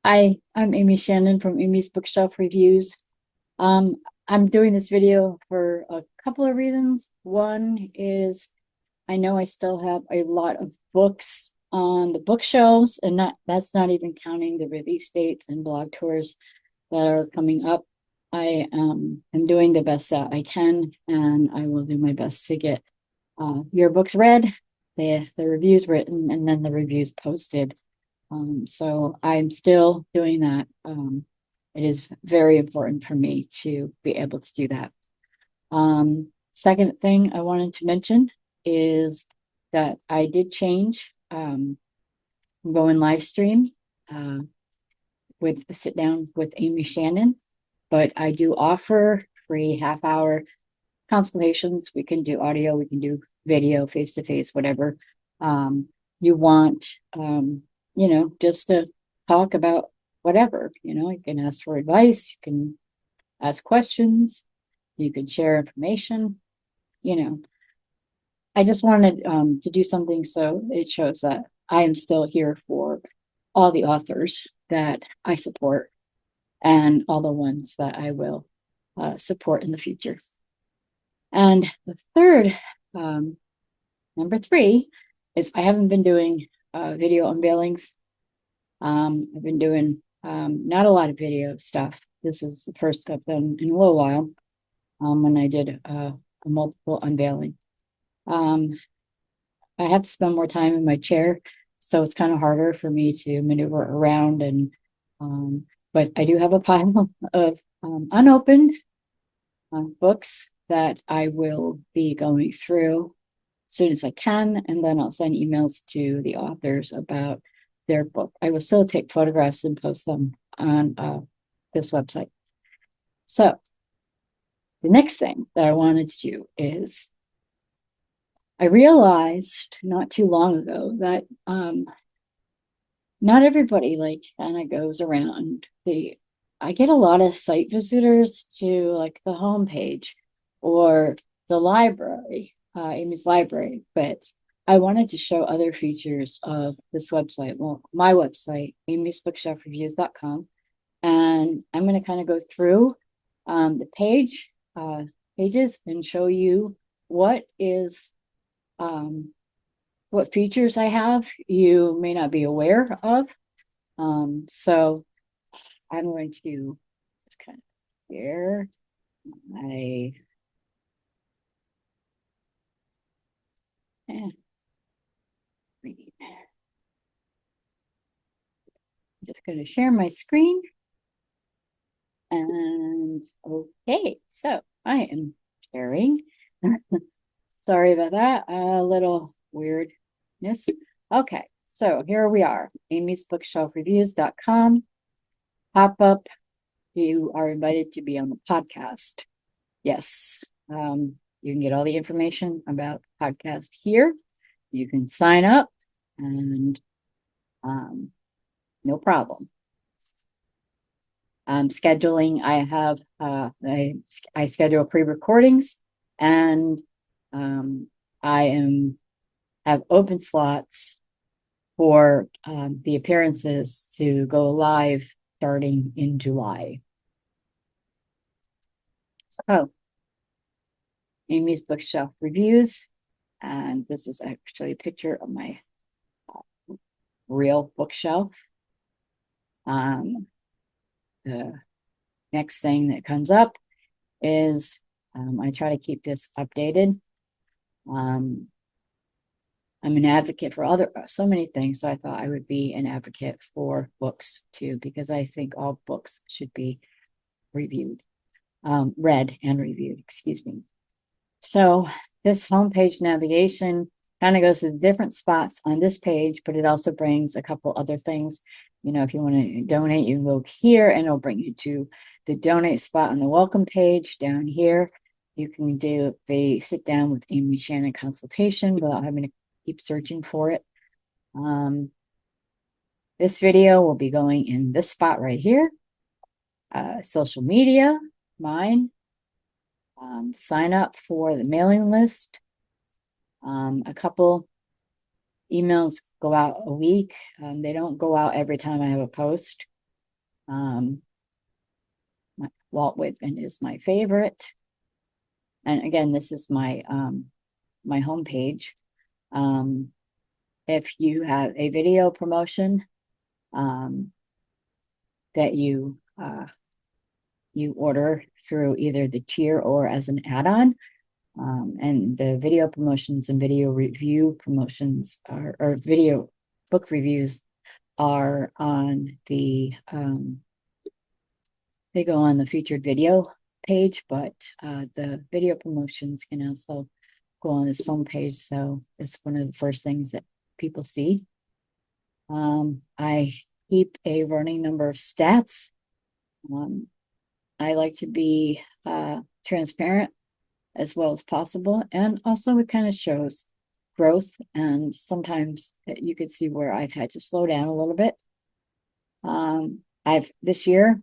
Hi, I'm Amy Shannon from Amy's Bookshelf Reviews. I'm doing this video for a couple of reasons. One is I know I still have a lot of books on the bookshelves, and that's not even counting the release dates and blog tours that are coming up. I am doing the best that I can, and I will do my best to get your books read, the reviews written, and then the reviews posted. So I'm still doing that. It is very important for me to be able to do that. Second thing I wanted to mention is that I did change. I'm going live stream uh, with a sit down with Amy Shannon, but I do offer free half-hour consultations. We can do audio, we can do video, face to face, whatever you want. Just to talk about whatever. You can ask for advice, you can ask questions, you can share information. You know, I just wanted to do something so it shows that I am still here for all the authors that I support and all the ones that I will support in the future. And the third, um, number three, is I haven't been doing video unveilings. I've been doing not a lot of video stuff. This is the first I've done in a little while when I did a multiple unveiling. I had to spend more time in my chair, so it's kind of harder for me to maneuver around. But I do have a pile of unopened books that I will be going through as soon as I can, and then I'll send emails to the authors about their book. I will still take photographs and post them on this website. So the next thing that I wanted to do is I realized not too long ago that not everybody like kind of goes around the I get a lot of site visitors to like the homepage or the library, Amy's library, but I wanted to show other features of this website. Well, my website, amysbookshelfreviews.com. And I'm going to kind of go through the pages and show you what is what features I have you may not be aware of. So I'm going to just kind of share my eh, read. I'm just going to share my screen. And okay, so I am sharing. Sorry about that. A little weirdness. Okay, so here we are. amysbookshelfreviews.com. Pop up. You are invited to be on the podcast. Yes. You can get all the information about the podcast here. You can sign up and no problem. Scheduling, I schedule pre-recordings, and I have open slots for the appearances to go live starting in July. So Amy's Bookshelf Reviews, and this is actually a picture of my real bookshelf. The next thing that comes up is I try to keep this updated. I'm an advocate for so many things, so I thought I would be an advocate for books too, because I think all books should be reviewed, read and reviewed, excuse me. So this homepage navigation kind of goes to different spots on this page, but it also brings a couple other things. If you want to donate, you can go here and it'll bring you to the donate spot on the welcome page down here. You can do the sit down with Amy Shannon consultation without having to keep searching for it. This video will be going in this spot right here. Social media, mine. Sign up for the mailing list. A couple emails go out a week. They don't go out every time I have a post. Walt Whitman is my favorite. And again, this is my my homepage. If you have a video promotion that you order through either the tier or as an add-on, and the video promotions and video review promotions or video book reviews are on the they go on the featured video page, but the video promotions can also go on this homepage. So it's one of the first things that people see. I keep a running number of stats. I like to be transparent as well as possible. And also it kind of shows growth. And sometimes you could see where I've had to slow down a little bit. This year,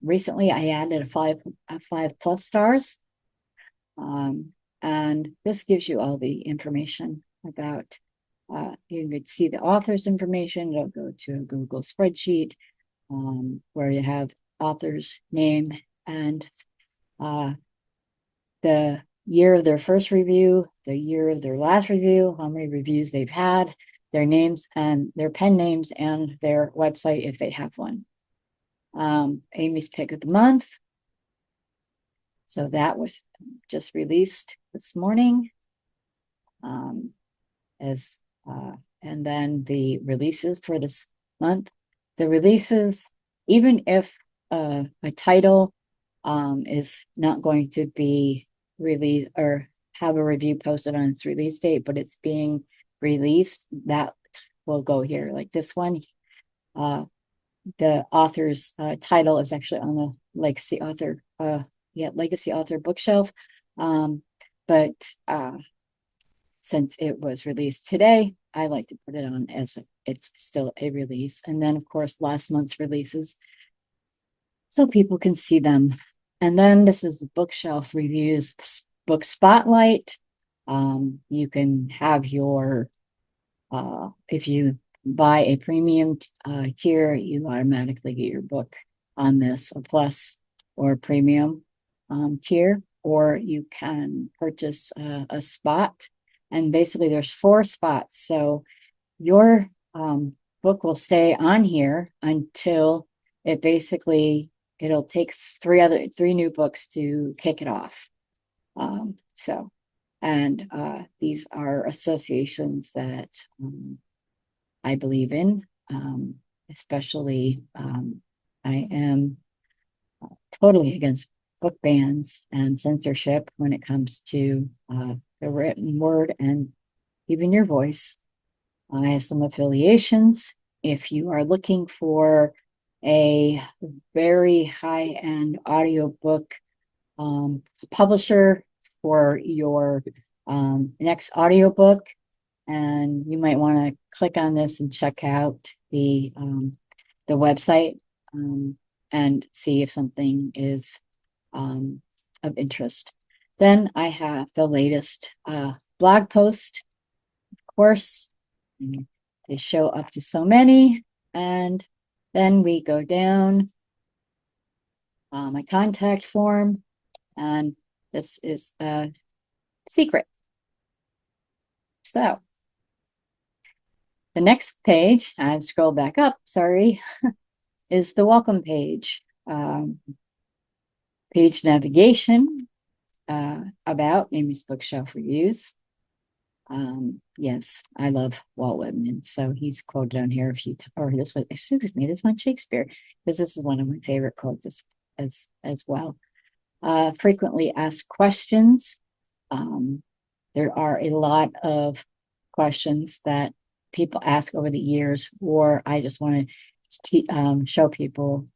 recently I added a 5+ stars. And this gives you all the information about, you could see the author's information. It'll go to a Google spreadsheet where you have author's name and the year of their first review, the year of their last review, how many reviews they've had, their names and their pen names, and their website if they have one. Amy's Pick of the Month. So that was just released this morning. And then the releases for this month. The releases, even if a title is not going to be released or have a review posted on its release date, but it's being released, that will go here. Like this one, the author's title is actually on the Legacy Author Legacy Author bookshelf. But since it was released today, I like to put it on as it's still a release. And then, of course, last month's releases, so people can see them. And then this is the bookshelf reviews book spotlight. You can have your, if you buy a premium tier, you automatically get your book on this, a plus or premium tier, or you can purchase a spot. And basically there's 4 spots. So your book will stay on here until it'll take 3 new books to kick it off. These are associations that I believe in, especially I am totally against book bans and censorship when it comes to the written word and even your voice. I have some affiliations. If you are looking for a very high-end audiobook publisher for your next audiobook, and you might want to click on this and check out the website and see if something is of interest. Then I have the latest blog post. Of course, they show up to so many, and then we go down my contact form, and this is a secret. So the next page, I've scrolled back up, sorry, is the welcome page. Page navigation about Amy's Bookshelf Reviews. Yes, I love Walt Whitman, so he's quoted on here this one Shakespeare, because this is one of my favorite quotes as well. Frequently asked questions. There are a lot of questions that people ask over the years, or I just want to show people,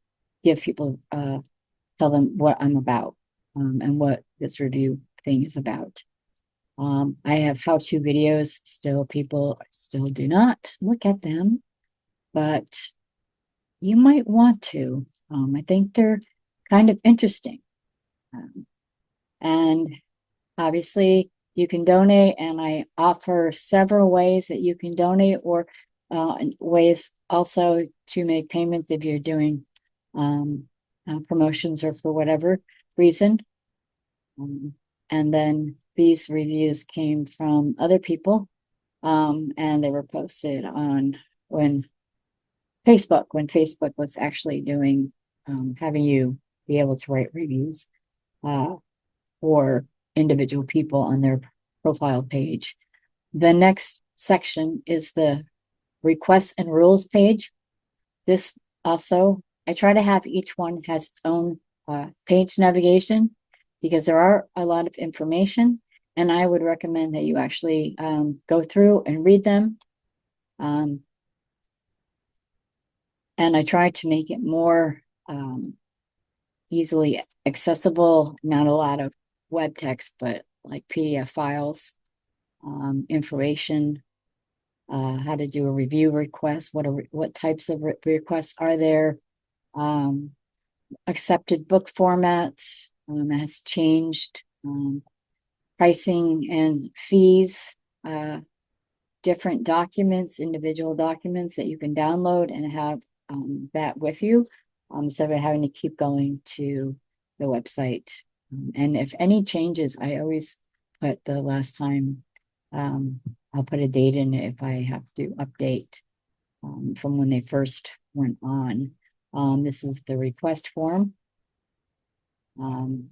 give people, tell them what I'm about and what this review thing is about. I have how-to videos. People still do not look at them, but you might want to. I think they're kind of interesting. And obviously you can donate, and I offer several ways that you can donate, or ways also to make payments if you're doing promotions or for whatever reason. And then these reviews came from other people, and they were posted on when Facebook was actually doing having you be able to write reviews for individual people on their profile page. The next section is the requests and rules page. This also, I try to have each one has its own page navigation because there are a lot of information, and I would recommend that you actually go through and read them. And I try to make it more easily accessible, not a lot of web text, but like PDF files, information, how to do a review request, what types of requests are there, accepted book formats has changed, pricing and fees, different documents, individual documents that you can download and have that with you, instead of having to keep going to the website. And if any changes, I always put the last time, I'll put a date in it if I have to update from when they first went on. This is the request form. And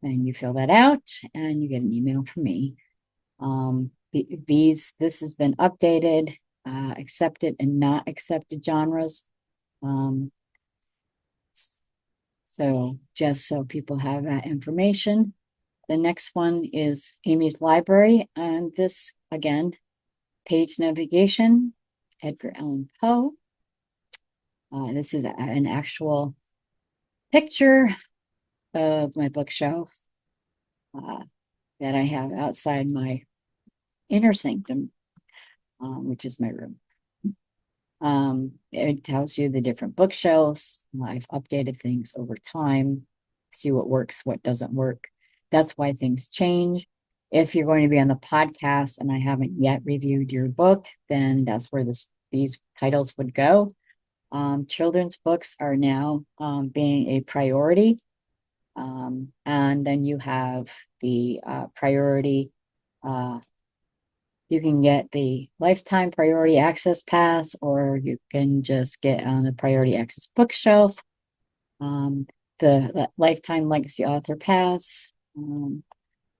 you fill that out and you get an email from me. This has been updated, accepted and not accepted genres. So just so people have that information. The next one is Amy's Library, and this again, page navigation, Edgar Allan Poe. This is an actual picture of my bookshelf that I have outside my inner sanctum, which is my room. It tells you the different bookshelves. I've updated things over time, see what works, what doesn't work. That's why things change. If you're going to be on the podcast and I haven't yet reviewed your book, then that's where these titles would go. Children's books are now being a priority. And then you have the priority. You can get the lifetime priority access pass, or you can just get on the priority access bookshelf. The lifetime legacy author pass.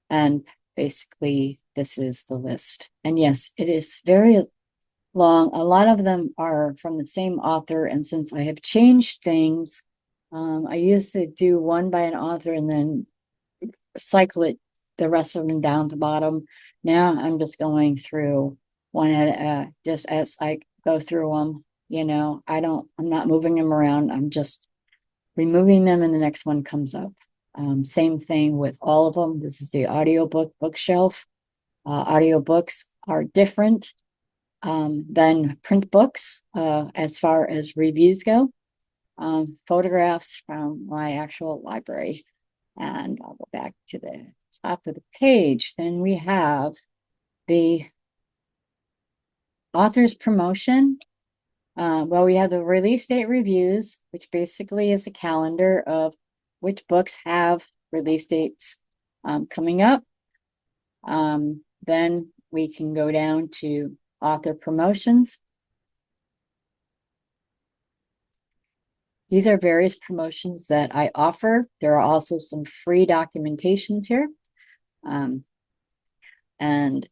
And basically, this is the list. And yes, it is very long. A lot of them are from the same author. And since I have changed things, I used to do one by an author and then cycle it, the rest of them down the bottom. Now I'm just going through one at just as I go through them. I'm not moving them around. I'm just removing them and the next one comes up. Same thing with all of them. This is the audiobook bookshelf. Audiobooks are different than print books as far as reviews go. Photographs from my actual library. And I'll go back to the top of the page. Then we have the author's promotion. Well, we have the release date reviews, which basically is the calendar of which books have release dates coming up. Then we can go down to author promotions. These are various promotions that I offer. There are also some free documentations here. And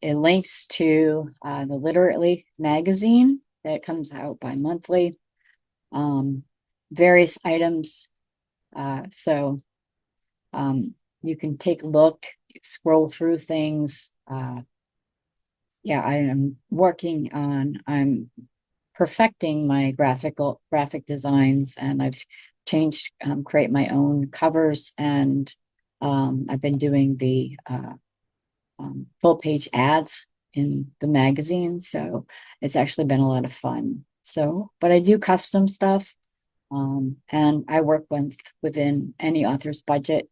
it links to the Literally magazine that comes out bi-monthly. Various items. So you can take a look, scroll through things. Yeah, I'm perfecting my graphic designs, and I've changed, create my own covers, and I've been doing the full page ads in the magazine. So it's actually been a lot of fun. So, but I do custom stuff, and I work within any author's budget.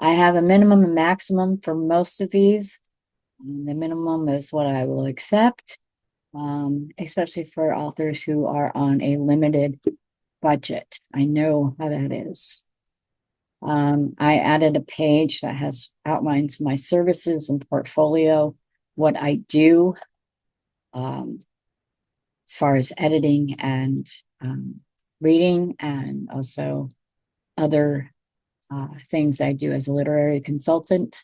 I have a minimum and maximum for most of these. The minimum is what I will accept, especially for authors who are on a limited budget. I know how that is. I added a page that has outlines my services and portfolio, what I do, as far as editing and reading, and also other things I do as a literary consultant.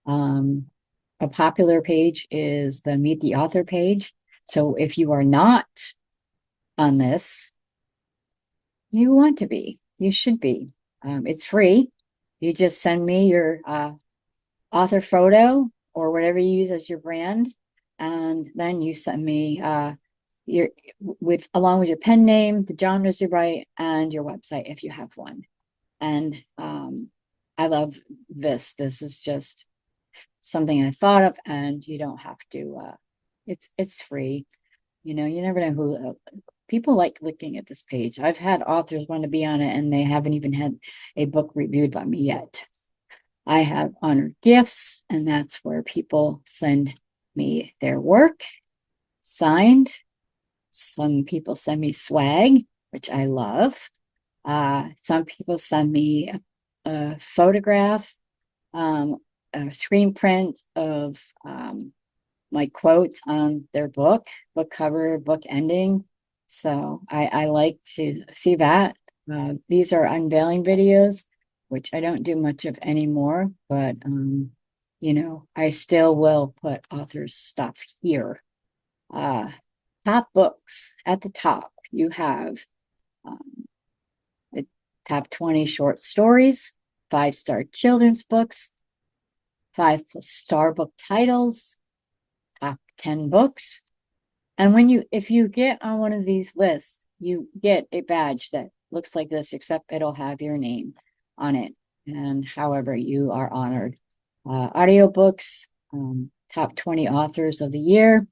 A popular page is the Meet the Author page. So if you are not on this, you want to be, you should be. It's free. You just send me your author photo or whatever you use as your brand, and then you send me your along with your pen name, the genres you write, and your website if you have one. And I love this. This is just something I thought of, and you don't have to. It's free. You know, you never know who people like looking at this page. I've had authors want to be on it, and they haven't even had a book reviewed by me yet. I have honored gifts, and that's where people send me their work signed. Some people send me swag, which I love. Some people send me a photograph, a screen print of my quotes on their book cover, book ending. So I like to see that. These are unveiling videos, which I don't do much of anymore, but you know, I still will put authors' stuff here. Top books at the top, you have the top 20 short stories, 5-star children's books, 5+ star book titles, top 10 books. And if you get on one of these lists, you get a badge that looks like this, except it'll have your name on it and however you are honored. Audiobooks, top 20 authors of the year,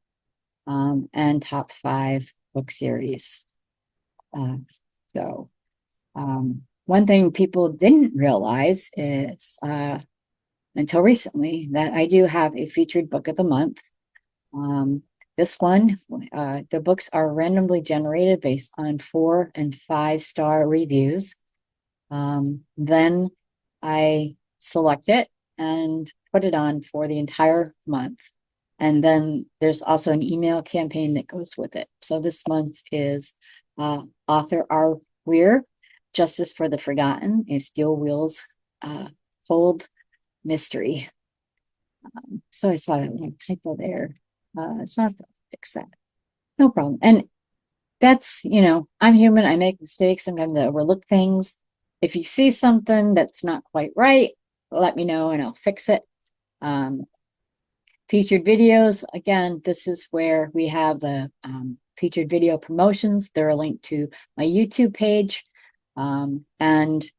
and top 5 book series. So one thing people didn't realize is until recently that I do have a featured book of the month. This one, the books are randomly generated based on 4- and 5-star reviews. Then I select it and put it on for the entire month. And then there's also an email campaign that goes with it. So this month is Author R. Weir, Justice for the Forgotten, a Steel Wheels Hold mystery. So I saw that one typo there. So I have to fix that. No problem. And that's, you know, I'm human. I make mistakes. Sometimes I overlook things. If you see something that's not quite right, let me know and I'll fix it. Featured videos. Again, this is where we have the featured video promotions. They're a link to my YouTube page. And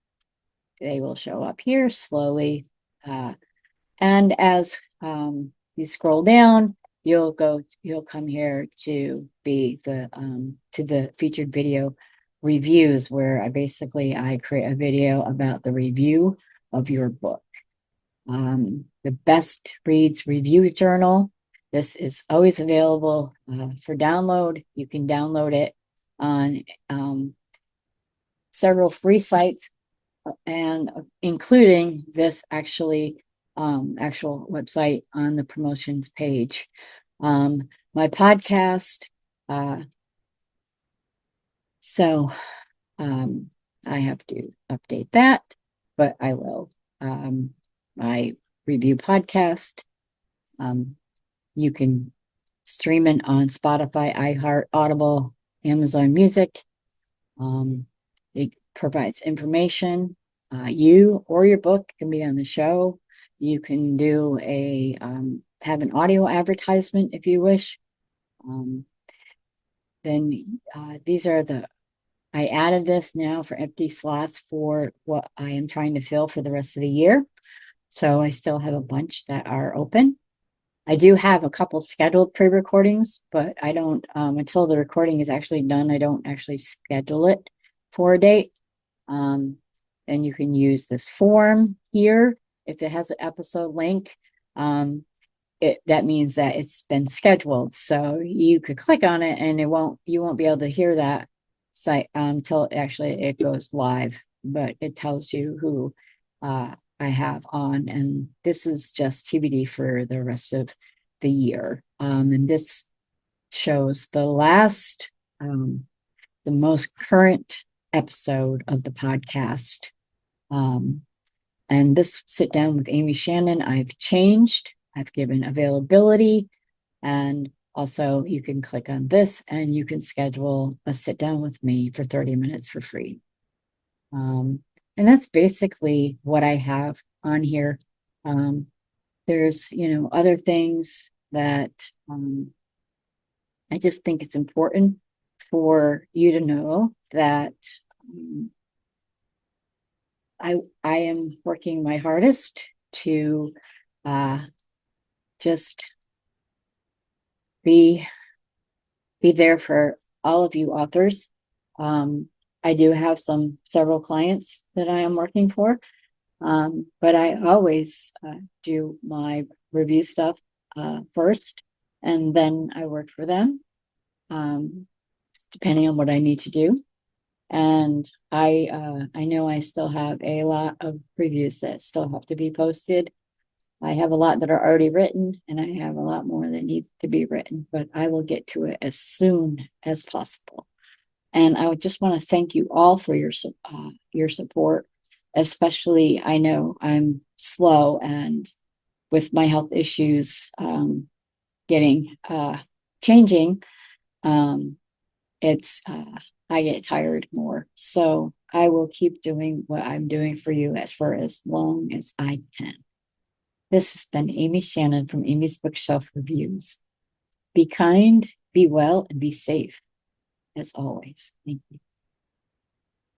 they will show up here slowly. And as you scroll down, you'll come here to be to the featured video reviews, where I create a video about the review of your book. The Best Reads Review Journal. This is always available for download. You can download it on several free sites, and including this actual website on the promotions page. My podcast. So I have to update that, but I will. My review podcast. You can stream it on Spotify, iHeart, Audible, Amazon Music. It provides information. You or your book can be on the show. You can do have an audio advertisement if you wish. Then these are I added this now for empty slots for what I am trying to fill for the rest of the year. So I still have a bunch that are open. I do have a couple scheduled pre-recordings, but I don't, until the recording is actually done, I don't actually schedule it for a date. And you can use this form here. If it has an episode link, that means that it's been scheduled. So you could click on it and you won't be able to hear that site until actually it goes live, but it tells you who I have on, and this is just TBD for the rest of the year. And this shows the last, the most current episode of the podcast. And this sit down with Amy Shannon, I've changed. I've given availability, and also you can click on this and you can schedule a sit down with me for 30 minutes for free. And that's basically what I have on here. There's, other things that I just think it's important for you to know that I am working my hardest to just be there for all of you authors. I do have several clients that I am working for, but I always do my review stuff first, and then I work for them, depending on what I need to do. And I know I still have a lot of reviews that still have to be posted. I have a lot that are already written, and I have a lot more that needs to be written, but I will get to it as soon as possible. And I would just want to thank you all for your support, especially I know I'm slow, and with my health issues getting changing, it's I get tired more. So I will keep doing what I'm doing for you for as long as I can. This has been Amy Shannon from Amy's Bookshelf Reviews. Be kind, be well, and be safe, as always. Thank you.